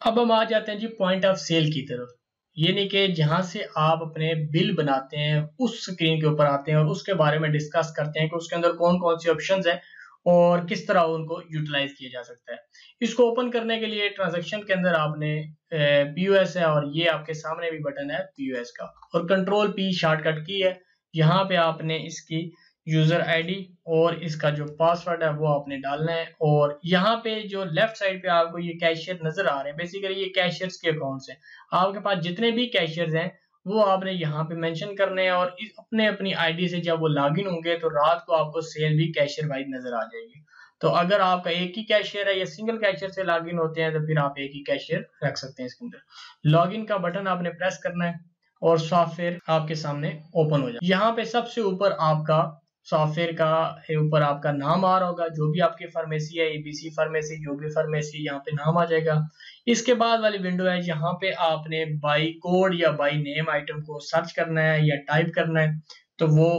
अब हम आ जाते हैं जी पॉइंट ऑफ सेल की तरफ। ये नहीं कि जहां से आप अपने बिल बनाते हैं उस स्क्रीन के ऊपर आते हैं और उसके बारे में डिस्कस करते हैं कि उसके अंदर कौन कौन सी ऑप्शंस हैं और किस तरह उनको यूटिलाइज किया जा सकता है। इसको ओपन करने के लिए ट्रांजैक्शन के अंदर आपने पीओएस है और ये आपके सामने भी बटन है पीओएस का, और कंट्रोल पी शॉर्टकट की है। यहाँ पे आपने इसकी यूजर आईडी और इसका जो पासवर्ड है वो आपने डालना है। और यहाँ पे जो लेफ्ट साइड पे आपको ये कैशियर नजर आ रहे हैं, बेसिकली ये कैशियर्स के अकाउंट्स हैं। आपके पास जितने भी कैशियर्स हैं वो आपने यहाँ पे मेंशन करने हैं, और अपने अपनी आईडी से जब वो लॉगिन होंगे तो रात को आपको सेल भी कैशियर वाइज नजर आ जाएगी। तो अगर आपका एक ही कैशियर है या सिंगल कैशियर से लॉगिन होते हैं तो फिर आप एक ही कैशियर रख सकते हैं। इसके अंदर लॉगिन का बटन आपने प्रेस करना है और सॉफ्टवेयर आपके सामने ओपन हो जाए। यहाँ पे सबसे ऊपर आपका सॉफ्टवेयर का ऊपर आपका नाम आ रहा होगा, जो भी आपकी फार्मेसी है, एबीसी फार्मेसी, जो भी फार्मेसी, यहाँ पे नाम आ जाएगा। इसके बाद वाली विंडो है, यहाँ पे आपने बाई कोड या बाई नेम आइटम को सर्च करना है या टाइप करना है, तो वो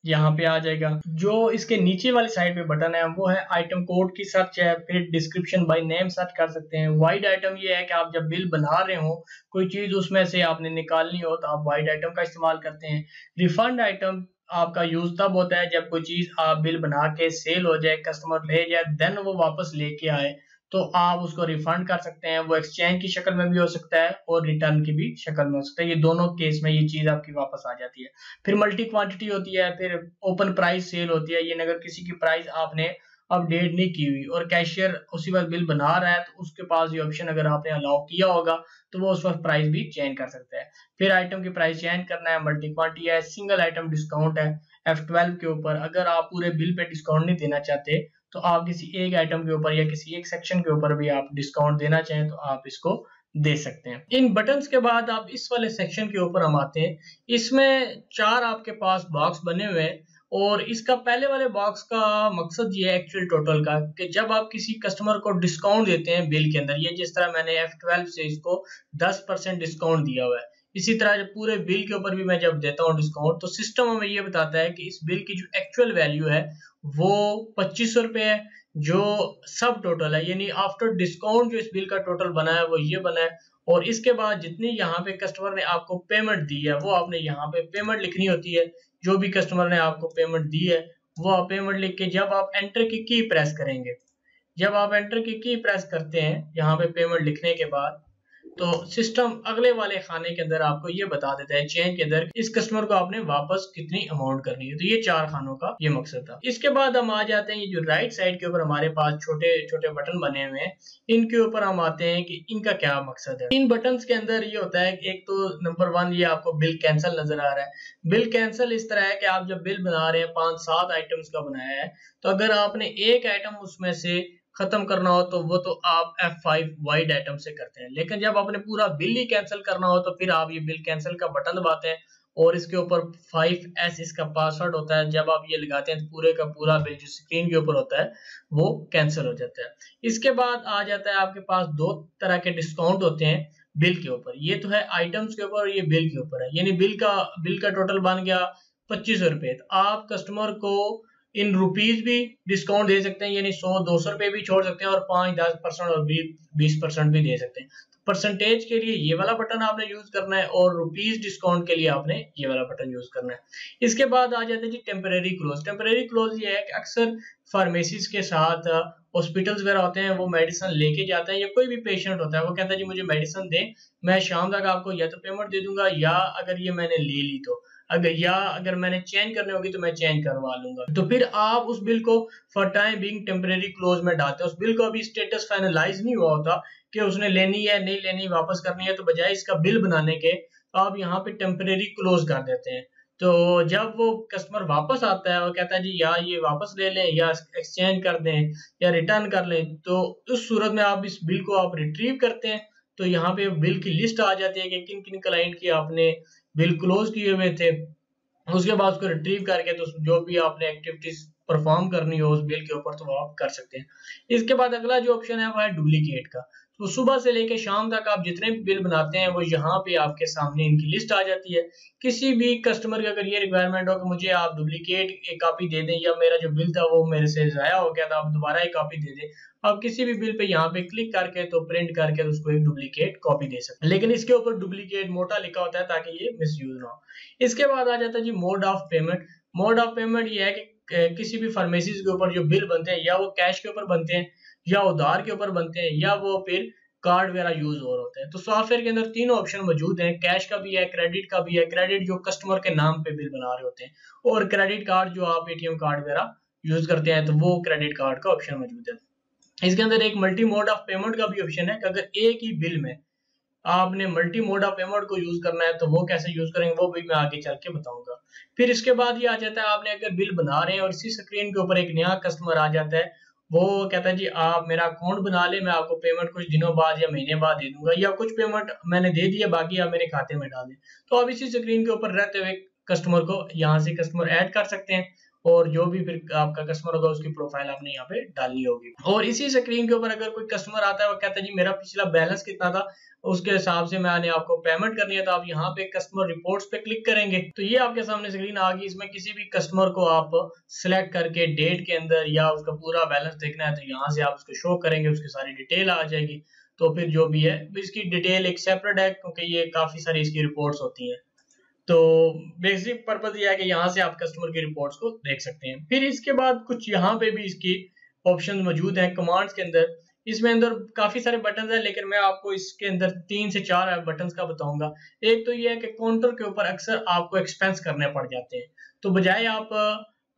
यहाँ पे आ जाएगा। जो इसके नीचे वाली साइड पे बटन है वो है आइटम कोड की सर्च है, फिर डिस्क्रिप्शन बाय नेम सर्च कर सकते हैं। वाइड आइटम ये है कि आप जब बिल बना रहे हो, कोई चीज उसमें से आपने निकालनी हो तो आप वाइड आइटम का इस्तेमाल करते हैं। रिफंड आइटम आपका यूज तब होता है जब कोई चीज आप बिल बना के सेल हो जाए, कस्टमर ले जाए, देन वो वापस लेके आए तो आप उसको रिफंड कर सकते हैं। वो एक्सचेंज की शक्ल में भी हो सकता है और रिटर्न की भी शक्ल में हो सकता है। ये दोनों केस में ये चीज आपकी वापस आ जाती है। फिर मल्टी क्वांटिटी होती है, फिर ओपन प्राइस सेल होती है। ये अगर किसी की प्राइस आपने अपडेट नहीं की हुई और कैशियर उसी वक्त बिल बना रहा है तो उसके पास ये ऑप्शन अगर आपने अलाउ किया होगा तो वो उस वक्त प्राइस भी चेंज कर सकता है। फिर आइटम की प्राइस चेंज करना है, मल्टी क्वांटिटी है, सिंगल आइटम डिस्काउंट है F12 के ऊपर। अगर आप पूरे बिल पे डिस्काउंट नहीं देना चाहते तो आप किसी एक आइटम के ऊपर या किसी एक सेक्शन के ऊपर भी आप डिस्काउंट देना चाहें तो आप इसको दे सकते हैं। इन बटन्स के बाद आप इस वाले सेक्शन के ऊपर हम आते हैं। इसमें 4 आपके पास बॉक्स बने हुए हैं और इसका पहले वाले बॉक्स का मकसद ये है एक्चुअल टोटल का, कि जब आप किसी कस्टमर को डिस्काउंट देते हैं बिल के अंदर, ये जिस तरह मैंने F12 से इसको 10% डिस्काउंट दिया हुआ है, इसी तरह जब पूरे बिल के ऊपर भी मैं जब देता हूँ डिस्काउंट तो सिस्टम हमें ये बताता है कि इस बिल की जो एक्चुअल वैल्यू है वो 2500 रुपये है, जो सब टोटल है, यानी आफ्टर डिस्काउंट जो इस बिल का टोटल बना है वो ये बना है। और इसके बाद जितनी यहाँ पे कस्टमर ने आपको पेमेंट दी है वो आपने यहाँ पे पेमेंट लिखनी होती है। जो भी कस्टमर ने आपको पेमेंट दी है वो आप पेमेंट लिख के जब आप एंटर की प्रेस करेंगे, जब आप एंटर की प्रेस करते हैं यहाँ पे पेमेंट लिखने के बाद, तो सिस्टम अगले वाले खाने के अंदर आपको ये बता देता है चेन के अंदर इस कस्टमर को आपने वापस कितनी अमाउंट करनी है। तो ये 4 खानों का ये मकसद था। इसके बाद हम आ जाते हैं ये जो राइट साइड के ऊपर हमारे पास छोटे छोटे बटन बने हुए हैं, इनके ऊपर हम आते हैं कि इनका क्या मकसद है। इन बटन के अंदर ये होता है कि एक तो नंबर 1 ये आपको बिल कैंसिल नजर आ रहा है। बिल कैंसिल इस तरह है कि आप जब बिल बना रहे हैं 5-7 आइटम्स का बनाया है, तो अगर आपने एक आइटम उसमें से खत्म करना हो तो वो तो आप F5 वाइड आइटम से करते हैं, लेकिन जब आपने पूरा बिल ही कैंसिल करना हो तो फिर आप ये बिल कैंसिल का बटन दबाते हैं और इसके ऊपर 5S इसका पासवर्ड होता है। जब आप ये लगाते हैं तो पूरे का पूरा बिल जो स्क्रीन के ऊपर होता है वो कैंसिल हो जाता है। इसके बाद आ जाता है आपके पास 2 तरह के डिस्काउंट होते हैं बिल के ऊपर। ये तो है आइटम्स के ऊपर और ये बिल के ऊपर है, यानी बिल का टोटल बन गया 2500 रुपये, तो आप कस्टमर को इन रुपीज भी डिस्काउंट दे सकते हैं, यानी 100-200 रुपए भी छोड़ सकते हैं और 5-10% और 20% भी दे सकते हैं। परसेंटेज के लिए ये वाला बटन आपने यूज करना है और रुपीज डिस्काउंट के लिए आपने ये वाला बटन यूज करना है। इसके बाद आ जाते हैं जी टेम्परेरी क्लोज। टेम्परेरी क्लोज ये है कि अक्सर फार्मेसीज के साथ हॉस्पिटल्स वगैरह होते हैं, वो मेडिसिन लेके जाते हैं या कोई भी पेशेंट होता है वो कहता है जी मुझे मेडिसिन दें, मैं शाम तक आपको या तो पेमेंट दे दूंगा या अगर ये मैंने ले ली तो अगर मैंने चेंज करनी होगी तो मैं चेंज करवा लूंगा। तो फिर आप उस बिल को for time being temporary close में डालते हैं। उस बिल को अभी स्टेटस फाइनलाइज नहीं हुआ होता कि उसने लेनी है नहीं लेनी, वापस करनी है, तो बजाय इसका बिल बनाने के आप यहाँ पे टेम्परेरी क्लोज कर देते हैं। तो जब वो कस्टमर वापस आता है और कहता है जी या ये वापस ले लें या एक्सचेंज कर दें या रिटर्न कर लें, तो उस सूरत में आप इस बिल को आप रिट्रीव करते हैं। तो यहाँ पे बिल की लिस्ट आ जाती है कि किन किन क्लाइंट की आपने बिल क्लोज किए हुए थे। उसके बाद उसको रिट्रीव करके तो जो भी आपने एक्टिविटीज परफॉर्म करनी हो उस बिल के ऊपर तो वो आप कर सकते हैं। इसके बाद अगला जो ऑप्शन है वो है डुप्लीकेट का। तो सुबह से लेकर शाम तक आप जितने भी बिल बनाते हैं वो यहाँ पे आपके सामने इनकी लिस्ट आ जाती है। किसी भी कस्टमर की अगर ये रिक्वायरमेंट हो कि मुझे आप डुप्लीकेट एक कॉपी दे दें, या मेरा जो बिल था वो मेरे से ज़ाया हो गया था, आप दोबारा एक कॉपी दे दें, आप किसी भी बिल पे यहाँ पे क्लिक करके तो प्रिंट करके उसको एक डुप्लीकेट कॉपी दे सकते हैं। लेकिन इसके ऊपर डुप्लीकेट मोटा लिखा होता है ताकि ये मिसयूज ना हो। इसके बाद आ जाता है जी mode of payment. Mode of payment ये है कि किसी भी फार्मेसीज के ऊपर जो बिल बनते हैं या वो कैश के ऊपर बनते हैं, या उधार के ऊपर बनते हैं, या वो फिर कार्ड वगैरह यूज हो रहे होते हैं। तो सॉफ्टवेयर के अंदर तीनों ऑप्शन मौजूद हैं, कैश का भी है, क्रेडिट का भी है। क्रेडिट जो कस्टमर के नाम पे बिल बना रहे होते हैं, और क्रेडिट कार्ड जो आप एटीएम कार्ड वगैरह यूज करते हैं तो वो क्रेडिट कार्ड का ऑप्शन मौजूद है। इसके अंदर एक मल्टी मोड ऑफ पेमेंट का भी ऑप्शन है कि अगर एक ही बिल में आपने मल्टी मोड ऑफ पेमेंट को यूज करना है तो वो कैसे यूज करेंगे वो भी मैं आगे चल के बताऊंगा। फिर इसके बाद ये आ जाता है, आपने अगर बिल बना रहे हैं और इसी स्क्रीन के ऊपर एक नया कस्टमर आ जाता है, वो कहता है जी आप मेरा अकाउंट बना ले, मैं आपको पेमेंट कुछ दिनों बाद या महीने बाद दे दूंगा, या कुछ पेमेंट मैंने दे दिया बाकी आप मेरे खाते में डाल दें। तो आप इसी स्क्रीन के ऊपर रहते हुए कस्टमर को यहाँ से कस्टमर ऐड कर सकते हैं, और जो भी फिर आपका कस्टमर होगा उसकी प्रोफाइल आपने यहाँ पे डालनी होगी। और इसी स्क्रीन के ऊपर अगर कोई कस्टमर आता है वो कहता है जी मेरा पिछला बैलेंस कितना था, उसके हिसाब से मैंने आपको पेमेंट करनी है, तो आप यहाँ पे कस्टमर रिपोर्ट्स पे क्लिक करेंगे तो ये आपके सामने स्क्रीन आ गई। इसमें किसी भी कस्टमर को आप सिलेक्ट करके डेट के अंदर या उसका पूरा बैलेंस देखना है तो यहाँ से आप उसको शो करेंगे, उसकी सारी डिटेल आ जाएगी। तो फिर जो भी है इसकी डिटेल एक सेपरेट है क्योंकि ये काफी सारी इसकी रिपोर्ट्स होती हैं। तो बेसिक पर्पज ये है कि यहाँ से आप कस्टमर की रिपोर्ट्स को देख सकते हैं। फिर इसके बाद कुछ यहाँ पे भी इसकी ऑप्शन मौजूद हैं कमांड्स के अंदर। इसमें अंदर काफी सारे बटन हैं, लेकिन मैं आपको इसके अंदर 3 से 4 बटन का बताऊंगा। एक तो ये है कि काउंटर के ऊपर अक्सर आपको एक्सपेंस करने पड़ जाते हैं, तो बजाय आप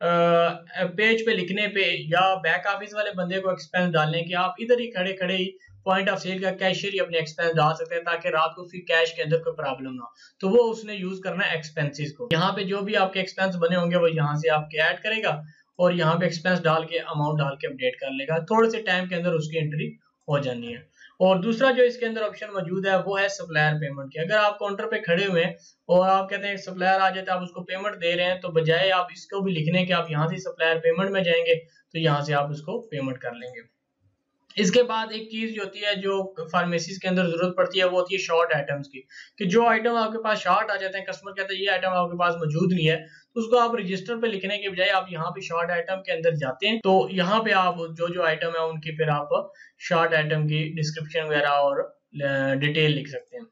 पेज पे लिखने पे या बैक ऑफिस वाले बंदे को एक्सपेंस डालने की, आप इधर ही खड़े खड़े ही पॉइंट ऑफ सेल का कैशियर ही अपने एक्सपेंस डाल सकते हैं ताकि रात को उसकी कैश के अंदर कोई प्रॉब्लम ना हो। तो वो उसने यूज करना है एक्सपेंसेस को। यहाँ पे जो भी आपके एक्सपेंस बने होंगे वो यहाँ से आपके ऐड करेगा और यहाँ पे एक्सपेंस डाल के अमाउंट डाल के अपडेट कर लेगा। थोड़े से टाइम के अंदर उसकी एंट्री हो जानी है। और दूसरा जो इसके अंदर ऑप्शन मौजूद है वो है सप्लायर पेमेंट की। अगर आप काउंटर पे खड़े हुए हैं और आप कहते हैं सप्लायर आ जाता है, आप उसको पेमेंट दे रहे हैं, तो बजाय आप इसको भी लिखने के आप यहाँ से सप्लायर पेमेंट में जाएंगे तो यहाँ से आप उसको पेमेंट कर लेंगे। इसके बाद एक चीज जो होती है जो फार्मेसीज के अंदर जरूरत पड़ती है वो होती है शॉर्ट आइटम्स की, कि जो आइटम आपके पास शॉर्ट आ जाते हैं, कस्टमर कहते हैं ये आइटम आपके पास मौजूद नहीं है, तो उसको आप रजिस्टर पे लिखने के बजाय आप यहाँ पे शॉर्ट आइटम के अंदर जाते हैं, तो यहाँ पे आप जो जो आइटम है उनकी फिर आप शॉर्ट आइटम की डिस्क्रिप्शन वगैरह और डिटेल लिख सकते हैं।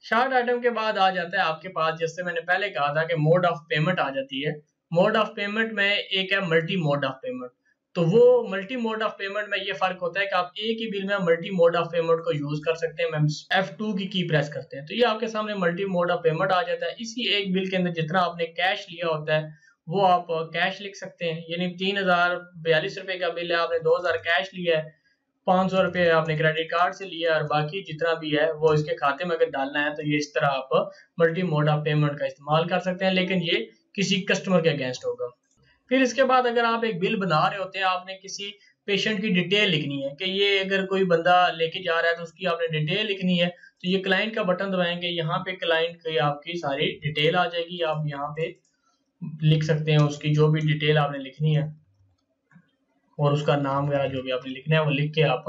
शॉर्ट आइटम के बाद आ जाता है आपके पास, जैसे मैंने पहले कहा था कि मोड ऑफ पेमेंट आ जाती है। मोड ऑफ पेमेंट में एक है मल्टी मोड ऑफ पेमेंट। तो वो मल्टी मोड ऑफ पेमेंट में ये फर्क होता है कि आप एक ही बिल में मल्टी मोड ऑफ पेमेंट को यूज कर सकते हैं। F2 की प्रेस करते हैं तो ये आपके सामने मल्टी मोड ऑफ पेमेंट आ जाता है। इसी एक बिल के अंदर जितना आपने कैश लिया होता है वो आप कैश लिख सकते हैं, यानी 3042 रुपए का बिल है, आपने 2000 कैश लिया है, 500 रुपए आपने क्रेडिट कार्ड से लिया और बाकी जितना भी है वो इसके खाते में अगर डालना है तो ये इस तरह आप मल्टी मोड ऑफ पेमेंट का इस्तेमाल कर सकते हैं, लेकिन ये किसी कस्टमर के अगेंस्ट होगा। फिर इसके बाद अगर आप एक बिल बना रहे होते हैं, आपने किसी पेशेंट की डिटेल लिखनी है कि ये अगर कोई बंदा लेके जा रहा है तो उसकी आपने डिटेल लिखनी है, तो ये क्लाइंट का बटन दबाएंगे, यहाँ पे क्लाइंट की आपकी सारी डिटेल आ जाएगी। आप यहाँ पे लिख सकते हैं उसकी जो भी डिटेल आपने लिखनी है और उसका नाम वगैरह जो भी आपने लिखना है वो लिख के आप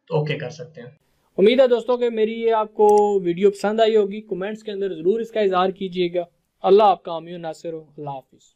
तो ओके कर सकते हैं। उम्मीद है दोस्तों कि मेरी ये आपको वीडियो पसंद आई होगी। कमेंट्स के अंदर ज़रूर इसका इजहार कीजिएगा। अल्लाह आपका आमीन नासिर हो। अल्लाह हाफिज़।